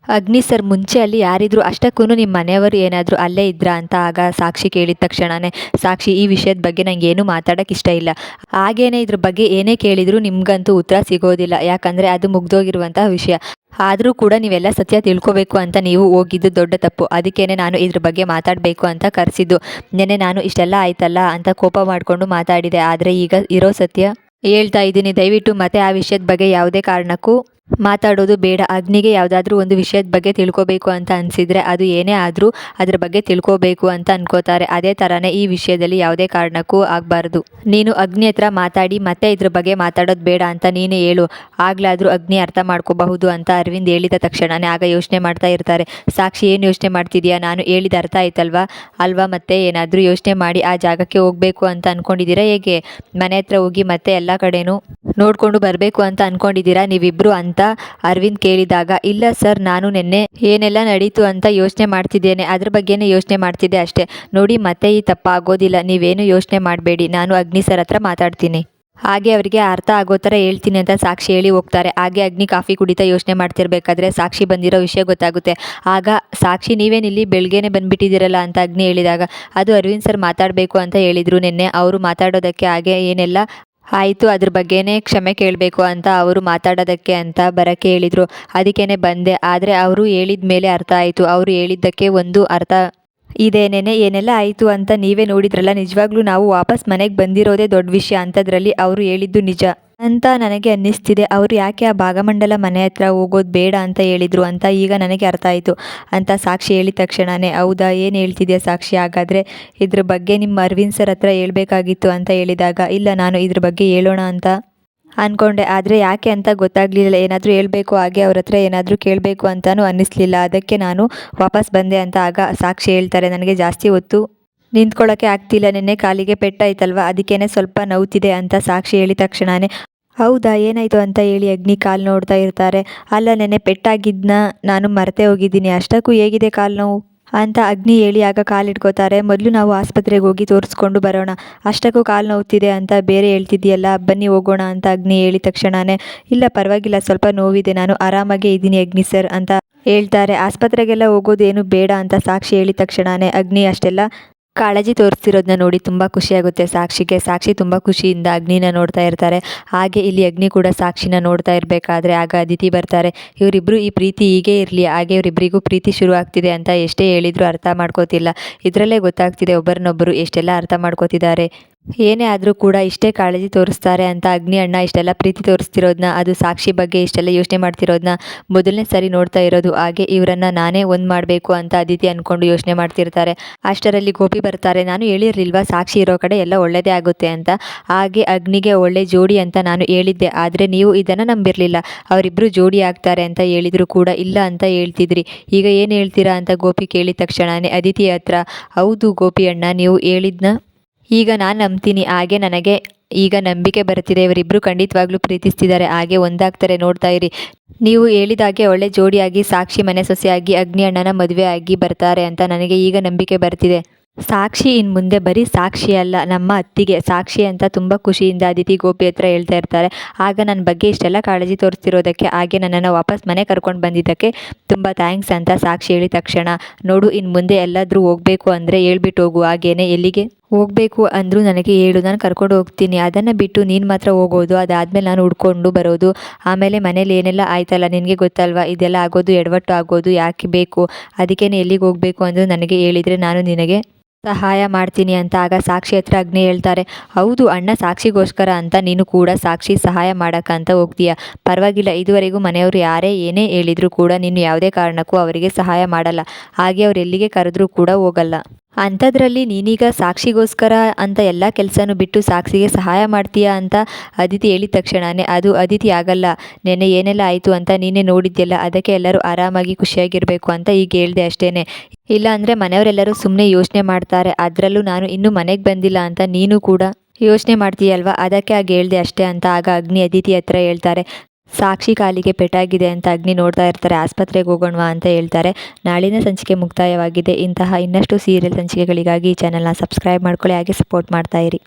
ಅಗ್ನಿ ಸರ್, ಮುಂಚೆ ಅಲ್ಲಿ ಯಾರಿದ್ರು? ಅಷ್ಟಕ್ಕೂ ನಿಮ್ಮ ಮನೆಯವರು ಏನಾದರೂ ಅಲ್ಲೇ ಇದ್ರಾ ಅಂತ ಆಗ ಸಾಕ್ಷಿ ಕೇಳಿದ ತಕ್ಷಣನೇ, ಸಾಕ್ಷಿ ಈ ವಿಷಯದ ಬಗ್ಗೆ ನಂಗೆ ಏನು ಮಾತಾಡೋಕ್ಕೆ ಇಷ್ಟ ಇಲ್ಲ. ಹಾಗೇನೆ ಇದ್ರ ಬಗ್ಗೆ ಏನೇ ಕೇಳಿದ್ರು ನಿಮ್ಗಂತೂ ಉತ್ತರ ಸಿಗೋದಿಲ್ಲ, ಯಾಕಂದರೆ ಅದು ಮುಗ್ದೋಗಿರುವಂತಹ ವಿಷಯ. ಆದರೂ ಕೂಡ ನೀವೆಲ್ಲ ಸತ್ಯ ತಿಳ್ಕೊಬೇಕು ಅಂತ ನೀವು ಹೋಗಿದ್ದು ದೊಡ್ಡ ತಪ್ಪು. ಅದಕ್ಕೇನೆ ನಾನು ಇದ್ರ ಬಗ್ಗೆ ಮಾತಾಡಬೇಕು ಅಂತ ಕರೆಸಿದ್ದು. ನೆನ್ನೆ ನಾನು ಇಷ್ಟೆಲ್ಲ ಆಯ್ತಲ್ಲ ಅಂತ ಕೋಪ ಮಾಡಿಕೊಂಡು ಮಾತಾಡಿದೆ. ಆದರೆ ಈಗ ಇರೋ ಸತ್ಯ ಹೇಳ್ತಾ ಇದ್ದೀನಿ. ದಯವಿಟ್ಟು ಮತ್ತೆ ಆ ವಿಷಯದ ಬಗ್ಗೆ ಯಾವುದೇ ಕಾರಣಕ್ಕೂ ಮಾತಾಡೋದು ಬೇಡ. ಅಗ್ನಿಗೆ ಯಾವುದಾದ್ರೂ ಒಂದು ವಿಷಯದ ಬಗ್ಗೆ ತಿಳ್ಕೊಬೇಕು ಅಂತ ಅನಿಸಿದರೆ ಅದು ಏನೇ ಆದರೂ ಅದ್ರ ಬಗ್ಗೆ ತಿಳ್ಕೋಬೇಕು ಅಂತ ಅನ್ಕೋತಾರೆ. ಅದೇ ಥರನೇ ಈ ವಿಷಯದಲ್ಲಿ ಯಾವುದೇ ಕಾರಣಕ್ಕೂ ಆಗಬಾರ್ದು. ನೀನು ಅಗ್ನಿ ಹತ್ರ ಮಾತಾಡಿ ಮತ್ತೆ ಇದ್ರ ಬಗ್ಗೆ ಮಾತಾಡೋದು ಬೇಡ ಅಂತ ನೀನೇ ಹೇಳು, ಆಗ್ಲಾದರೂ ಅಗ್ನಿ ಅರ್ಥ ಮಾಡ್ಕೋಬಹುದು ಅಂತ ಅರವಿಂದ್ ಹೇಳಿದ ತಕ್ಷಣನೇ ಆಗ ಯೋಚನೆ ಮಾಡ್ತಾ ಇರ್ತಾರೆ. ಸಾಕ್ಷಿ, ಏನು ಯೋಚನೆ ಮಾಡ್ತಿದ್ಯಾ? ನಾನು ಹೇಳಿದ ಅರ್ಥ ಆಯ್ತಲ್ವಾ? ಅಲ್ವಾ? ಮತ್ತೆ ಏನಾದರೂ ಯೋಚನೆ ಮಾಡಿ ಆ ಜಾಗಕ್ಕೆ ಹೋಗಬೇಕು ಅಂತ ಅಂದ್ಕೊಂಡಿದ್ದೀರಾ ಹೇಗೆ? ಮನೆ ಹತ್ರ ಹೋಗಿ ಮತ್ತೆ ಎಲ್ಲ ಕಡೆನೂ ನೋಡಿಕೊಂಡು ಬರಬೇಕು ಅಂತ ಅಂದ್ಕೊಂಡಿದ್ದೀರಾ ನೀವಿಬ್ಬರು ಅಂತ ಅರವಿಂದ್ ಕೇಳಿದಾಗ, ಇಲ್ಲ ಸರ್, ನಾನು ನಿನ್ನೆ ಏನೆಲ್ಲ ನಡೀತು ಅಂತ ಯೋಚನೆ ಮಾಡ್ತಿದ್ದೇನೆ, ಅದ್ರ ಬಗ್ಗೆನೇ ಯೋಚನೆ ಮಾಡ್ತಿದ್ದೆ ಅಷ್ಟೇ. ನೋಡಿ, ಮತ್ತೆ ಈ ತಪ್ಪಾಗೋದಿಲ್ಲ, ನೀವೇನು ಯೋಚನೆ ಮಾಡಬೇಡಿ, ನಾನು ಅಗ್ನಿ ಸರ್ ಹತ್ರ ಮಾತಾಡ್ತೀನಿ, ಹಾಗೆ ಅವರಿಗೆ ಅರ್ಥ ಆಗೋ ಥರ ಹೇಳ್ತೀನಿ ಅಂತ ಸಾಕ್ಷಿ ಹೇಳಿ ಹೋಗ್ತಾರೆ. ಹಾಗೆ ಅಗ್ನಿ ಕಾಫಿ ಕುಡಿತಾ ಯೋಚನೆ ಮಾಡ್ತಿರ್ಬೇಕಾದ್ರೆ ಸಾಕ್ಷಿ ಬಂದಿರೋ ವಿಷಯ ಗೊತ್ತಾಗುತ್ತೆ. ಆಗ ಸಾಕ್ಷಿ, ನೀವೇನಿಲ್ಲಿ ಬೆಳಗ್ಗೆನೆ ಬಂದುಬಿಟ್ಟಿದ್ದೀರಲ್ಲ ಅಂತ ಅಗ್ನಿ ಹೇಳಿದಾಗ, ಅದು ಅರವಿಂದ್ ಸರ್ ಮಾತಾಡಬೇಕು ಅಂತ ಹೇಳಿದರು ನಿನ್ನೆ, ಅವರು ಮಾತಾಡೋದಕ್ಕೆ ಹಾಗೆ ಏನೆಲ್ಲ ಆಯಿತು ಅದ್ರ ಬಗ್ಗೆನೇ ಕ್ಷಮೆ ಕೇಳಬೇಕು ಅಂತ ಅವರು ಮಾತಾಡೋದಕ್ಕೆ ಅಂತ ಬರೋಕ್ಕೆ ಹೇಳಿದರು. ಅದಕ್ಕೇ ಬಂದೆ. ಆದರೆ ಅವರು ಹೇಳಿದ ಮೇಲೆ ಅರ್ಥ ಆಯಿತು. ಅವರು ಹೇಳಿದ್ದಕ್ಕೆ ಒಂದು ಅರ್ಥ ಇದೆ. ನೆನೆ ಏನೆಲ್ಲ ಆಯಿತು ಅಂತ ನೀವೇ ನೋಡಿದ್ರಲ್ಲ. ನಿಜವಾಗ್ಲೂ ನಾವು ವಾಪಸ್ ಮನೆಗೆ ಬಂದಿರೋದೇ ದೊಡ್ಡ ವಿಷಯ. ಅಂಥದ್ರಲ್ಲಿ ಅವರು ಹೇಳಿದ್ದು ನಿಜ ಅಂತ ನನಗೆ ಅನ್ನಿಸ್ತಿದೆ. ಅವರು ಯಾಕೆ ಆ ಭಾಗಮಂಡಲ ಮನೆ ಹತ್ರ ಹೋಗೋದು ಬೇಡ ಅಂತ ಹೇಳಿದರು ಅಂತ ಈಗ ನನಗೆ ಅರ್ಥ ಆಯಿತು ಅಂತ ಸಾಕ್ಷಿ ಹೇಳಿದ ತಕ್ಷಣವೇ, ಹೌದಾ, ಏನು ಹೇಳ್ತಿದ್ಯಾ ಸಾಕ್ಷಿ? ಹಾಗಾದರೆ ಇದ್ರ ಬಗ್ಗೆ ನಿಮ್ಮ ಅರವಿಂದ್ ಸರ್ ಹತ್ರ ಹೇಳ್ಬೇಕಾಗಿತ್ತು ಅಂತ ಹೇಳಿದಾಗ, ಇಲ್ಲ, ನಾನು ಇದ್ರ ಬಗ್ಗೆ ಹೇಳೋಣ ಅಂತ ಅಂದ್ಕೊಂಡೆ, ಆದರೆ ಯಾಕೆ ಅಂತ ಗೊತ್ತಾಗಲಿಲ್ಲ. ಏನಾದರೂ ಹೇಳಬೇಕು, ಹಾಗೆ ಅವ್ರ ಹತ್ರ ಏನಾದರೂ ಕೇಳಬೇಕು ಅಂತಲೂ ಅನ್ನಿಸ್ಲಿಲ್ಲ. ಅದಕ್ಕೆ ನಾನು ವಾಪಸ್ ಬಂದೆ ಅಂತ ಆಗ ಸಾಕ್ಷಿ ಹೇಳ್ತಾರೆ. ನನಗೆ ಜಾಸ್ತಿ ಹೊತ್ತು ನಿಂತ್ಕೊಳ್ಳೋಕ್ಕೆ ಆಗ್ತಿಲ್ಲ, ನಿನ್ನೆ ಕಾಲಿಗೆ ಪೆಟ್ಟಾಯ್ತಲ್ವ, ಅದಕ್ಕೇ ಸ್ವಲ್ಪ ನೋವ್ತಿದೆ ಅಂತ ಸಾಕ್ಷಿ ಹೇಳಿದ ತಕ್ಷಣವೇ, ಹೌದಾ, ಏನಾಯಿತು ಅಂತ ಹೇಳಿ ಅಗ್ನಿ ಕಾಲು ನೋಡ್ತಾ ಇರ್ತಾರೆ. ಅಲ್ಲ, ನೆನ್ನೆ ಪೆಟ್ಟಾಗಿದ್ದನ್ನ ನಾನು ಮರೆತೇ ಹೋಗಿದ್ದೀನಿ, ಅಷ್ಟಕ್ಕೂ ಹೇಗಿದೆ ಕಾಲು ನೋವು ಅಂತ ಅಗ್ನಿ ಹೇಳಿ ಆಗ ಕಾಲಿಟ್ಕೋತಾರೆ. ಮೊದಲು ನಾವು ಆಸ್ಪತ್ರೆಗೆ ಹೋಗಿ ತೋರಿಸ್ಕೊಂಡು ಬರೋಣ, ಅಷ್ಟಕ್ಕೂ ಕಾಲು ನೋವ್ತಿದೆ ಅಂತ ಬೇರೆ ಹೇಳ್ತಿದ್ದೀಯಲ್ಲ, ಬನ್ನಿ ಹೋಗೋಣ ಅಂತ ಅಗ್ನಿ ಹೇಳಿದ ತಕ್ಷಣವೇ, ಇಲ್ಲ ಪರವಾಗಿಲ್ಲ, ಸ್ವಲ್ಪ ನೋವಿದೆ, ನಾನು ಆರಾಮಾಗೇ ಇದ್ದೀನಿ ಅಗ್ನಿ ಸರ್ ಅಂತ ಹೇಳ್ತಾರೆ. ಆಸ್ಪತ್ರೆಗೆಲ್ಲ ಹೋಗೋದೇನು ಬೇಡ ಅಂತ ಸಾಕ್ಷಿ ಹೇಳಿದ ತಕ್ಷಣವೇ ಅಗ್ನಿ ಅಷ್ಟೆಲ್ಲ ಕಾಳಜಿ ತೋರಿಸ್ತಿರೋದನ್ನ ನೋಡಿ ತುಂಬ ಖುಷಿಯಾಗುತ್ತೆ ಸಾಕ್ಷಿಗೆ. ಸಾಕ್ಷಿ ತುಂಬ ಖುಷಿಯಿಂದ ಅಗ್ನಿನ ನೋಡ್ತಾ ಇರ್ತಾರೆ. ಹಾಗೆ ಇಲ್ಲಿ ಅಗ್ನಿ ಕೂಡ ಸಾಕ್ಷಿನ ನೋಡ್ತಾ ಇರಬೇಕಾದ್ರೆ ಆಗ ಅದಿತಿ ಬರ್ತಾರೆ. ಇವರಿಬ್ಬರು ಈ ಪ್ರೀತಿ ಹೀಗೆ ಇರಲಿ, ಹಾಗೆ ಇವರಿಬ್ಬರಿಗೂ ಪ್ರೀತಿ ಶುರು ಆಗ್ತಿದೆ ಅಂತ ಎಷ್ಟೇ ಹೇಳಿದರೂ ಅರ್ಥ ಮಾಡ್ಕೋತಿಲ್ಲ. ಇದರಲ್ಲೇ ಗೊತ್ತಾಗ್ತಿದೆ ಒಬ್ಬರನ್ನೊಬ್ಬರು ಎಷ್ಟೆಲ್ಲ ಅರ್ಥ ಮಾಡ್ಕೋತಿದ್ದಾರೆ. ಏನೇ ಆದರೂ ಕೂಡ ಇಷ್ಟೇ ಕಾಳಜಿ ತೋರಿಸ್ತಾರೆ ಅಂತ ಅಗ್ನಿ ಅಣ್ಣ ಇಷ್ಟೆಲ್ಲ ಪ್ರೀತಿ ತೋರಿಸ್ತಿರೋದನ್ನ, ಅದು ಸಾಕ್ಷಿ ಬಗ್ಗೆ ಇಷ್ಟೆಲ್ಲ ಯೋಚನೆ ಮಾಡ್ತಿರೋದನ್ನ ಮೊದಲನೇ ಸರಿ ನೋಡ್ತಾ ಇರೋದು. ಹಾಗೆ ಇವರನ್ನು ನಾನೇ ಒಂದು ಮಾಡಬೇಕು ಅಂತ ಅದಿತಿ ಅಂದ್ಕೊಂಡು ಯೋಚನೆ ಮಾಡ್ತಿರ್ತಾರೆ. ಅಷ್ಟರಲ್ಲಿ ಗೋಪಿ ಬರ್ತಾರೆ. ನಾನು ಹೇಳಿರಲಿಲ್ವಾ ಸಾಕ್ಷಿ ಇರೋ ಕಡೆ ಎಲ್ಲ ಒಳ್ಳೆಯದೇ ಆಗುತ್ತೆ ಅಂತ, ಹಾಗೆ ಅಗ್ನಿಗೆ ಒಳ್ಳೆ ಜೋಡಿ ಅಂತ ನಾನು ಹೇಳಿದ್ದೆ, ಆದರೆ ನೀವು ಇದನ್ನು ನಂಬಿರಲಿಲ್ಲ. ಅವರಿಬ್ಬರು ಜೋಡಿ ಆಗ್ತಾರೆ ಅಂತ ಹೇಳಿದ್ರು ಕೂಡ ಇಲ್ಲ ಅಂತ ಹೇಳ್ತಿದ್ರಿ. ಈಗ ಏನು ಹೇಳ್ತೀರಾ ಅಂತ ಗೋಪಿ ಕೇಳಿದ ತಕ್ಷಣವೇ ಅದಿತಿ ಹತ್ರ, ಹೌದು ಗೋಪಿ ಅಣ್ಣ, ನೀವು ಹೇಳಿದ್ನ ಈಗ ನಾನು ನಂಬ್ತೀನಿ. ಹಾಗೆ ನನಗೆ ಈಗ ನಂಬಿಕೆ ಬರ್ತಿದೆ, ಇವರಿಬ್ಬರು ಖಂಡಿತವಾಗ್ಲೂ ಪ್ರೀತಿಸ್ತಿದ್ದಾರೆ, ಹಾಗೆ ಒಂದಾಗ್ತಾರೆ, ನೋಡ್ತಾ ಇರಿ. ನೀವು ಹೇಳಿದಾಗೆ ಒಳ್ಳೆ ಜೋಡಿಯಾಗಿ ಸಾಕ್ಷಿ ಮನೆ ಸೊಸೆಯಾಗಿ ಅಗ್ನಿ ಅಣ್ಣನ ಮದುವೆ ಆಗಿ ಬರ್ತಾರೆ ಅಂತ ನನಗೆ ಈಗ ನಂಬಿಕೆ ಬರ್ತಿದೆ. ಸಾಕ್ಷಿ ಇನ್ನು ಮುಂದೆ ಬರೀ ಸಾಕ್ಷಿ ಅಲ್ಲ, ನಮ್ಮ ಅತ್ತಿಗೆ ಸಾಕ್ಷಿ ಅಂತ ತುಂಬ ಖುಷಿಯಿಂದ ಅದಿತಿ ಗೋಪಿ ಹತ್ರ ಹೇಳ್ತಾ ಇರ್ತಾರೆ. ಆಗ ನನ್ನ ಬಗ್ಗೆ ಇಷ್ಟೆಲ್ಲ ಕಾಳಜಿ ತೋರಿಸ್ತಿರೋದಕ್ಕೆ, ಹಾಗೆ ನನ್ನನ್ನು ವಾಪಸ್ ಮನೆ ಕರ್ಕೊಂಡು ಬಂದಿದ್ದಕ್ಕೆ ತುಂಬ ಥ್ಯಾಂಕ್ಸ್ ಅಂತ ಸಾಕ್ಷಿ ಹೇಳಿದ ತಕ್ಷಣ, ನೋಡು, ಇನ್ನು ಮುಂದೆ ಎಲ್ಲಾದರೂ ಹೋಗಬೇಕು ಅಂದರೆ ಹೇಳ್ಬಿಟ್ಟು ಹೋಗು, ಹಾಗೇನೆ ಎಲ್ಲಿಗೆ ಹೋಗಬೇಕು ಅಂದರೂ ನನಗೆ ಹೇಳು, ನಾನು ಕರ್ಕೊಂಡು ಹೋಗ್ತೀನಿ. ಅದನ್ನು ಬಿಟ್ಟು ನೀನು ಮಾತ್ರ ಹೋಗೋದು, ಅದಾದಮೇಲೆ ನಾನು ಹುಡ್ಕೊಂಡು ಬರೋದು, ಆಮೇಲೆ ಮನೇಲಿ ಏನೆಲ್ಲ ಆಯ್ತಲ್ಲ ನಿನಗೆ ಗೊತ್ತಲ್ವ, ಇದೆಲ್ಲ ಆಗೋದು, ಎಡವಟ್ಟು ಆಗೋದು ಯಾಕೆ ಬೇಕು? ಅದಕ್ಕೇ ಎಲ್ಲಿಗೆ ಹೋಗಬೇಕು ಅಂದರೂ ನನಗೆ ಹೇಳಿದರೆ ನಾನು ನಿನಗೆ ಸಹಾಯ ಮಾಡ್ತೀನಿ ಅಂತ ಆಗ ಸಾಕ್ಷಿ ಹತ್ರ ಅಗ್ನಿ ಹೇಳ್ತಾರೆ. ಹೌದು ಅಣ್ಣ, ಸಾಕ್ಷಿಗೋಸ್ಕರ ಅಂತ ನೀನು ಕೂಡ ಸಾಕ್ಷಿ ಸಹಾಯ ಮಾಡೋಕ್ಕಂತ ಹೋಗ್ತೀಯ, ಪರವಾಗಿಲ್ಲ. ಇದುವರೆಗೂ ಮನೆಯವರು ಯಾರೇ ಏನೇ ಹೇಳಿದರೂ ಕೂಡ ನೀನು ಯಾವುದೇ ಕಾರಣಕ್ಕೂ ಅವರಿಗೆ ಸಹಾಯ ಮಾಡಲ್ಲ, ಹಾಗೆ ಅವ್ರು ಎಲ್ಲಿಗೆ ಕರೆದ್ರೂ ಕೂಡ ಹೋಗಲ್ಲ. ಅಂಥದ್ರಲ್ಲಿ ನೀನೀಗ ಸಾಕ್ಷಿಗೋಸ್ಕರ ಅಂತ ಎಲ್ಲ ಕೆಲಸನೂ ಬಿಟ್ಟು ಸಾಕ್ಷಿಗೆ ಸಹಾಯ ಮಾಡ್ತೀಯಾ ಅಂತ ಅದಿತಿ ಹೇಳಿದ ತಕ್ಷಣವೇ, ಅದು ಅದಿತಿ ಆಗಲ್ಲ, ನೆನ್ನೆ ಏನೆಲ್ಲ ಆಯಿತು ಅಂತ ನೀನೇ ನೋಡಿದ್ಯಲ್ಲ, ಅದಕ್ಕೆ ಎಲ್ಲರೂ ಆರಾಮಾಗಿ ಖುಷಿಯಾಗಿರಬೇಕು ಅಂತ ಈಗ ಹೇಳಿದೆ ಅಷ್ಟೇ. ಇಲ್ಲ ಅಂದರೆ ಮನೆಯವರೆಲ್ಲರೂ ಸುಮ್ಮನೆ ಯೋಚನೆ ಮಾಡ್ತಾರೆ, ಅದರಲ್ಲೂ ನಾನು ಇನ್ನೂ ಮನೆಗೆ ಬಂದಿಲ್ಲ ಅಂತ ನೀನು ಕೂಡ ಯೋಚನೆ ಮಾಡ್ತೀಯಲ್ವ, ಅದಕ್ಕೆ ಆಗ ಹೇಳಿದೆ ಅಷ್ಟೇ ಅಂತ ಆಗ ಅಗ್ನಿ ಅದಿತಿ ಹತ್ರ ಹೇಳ್ತಾರೆ. ಸಾಕ್ಷಿ ಕಾಲಿಗೆ ಪೆಟ್ಟಾಗಿದೆ ಅಂತ ಅಗ್ನಿ ನೋಡ್ತಾ ಇರ್ತಾರೆ. ಆಸ್ಪತ್ರೆಗೆ ಹೋಗೋಣವಾ ಅಂತ ಹೇಳ್ತಾರೆ. ನಾಳಿನ ಸಂಚಿಕೆ ಮುಕ್ತಾಯವಾಗಿದೆ. ಇಂತಹ ಇನ್ನಷ್ಟು ಸೀರಿಯಲ್ ಸಂಚಿಕೆಗಳಿಗಾಗಿ ಈ ಚಾನಲ್ನ ಸಬ್ಸ್ಕ್ರೈಬ್ ಮಾಡ್ಕೊಳ್ಳಿ, ಹಾಗೆ ಸಪೋರ್ಟ್ ಮಾಡ್ತಾ ಇರಿ.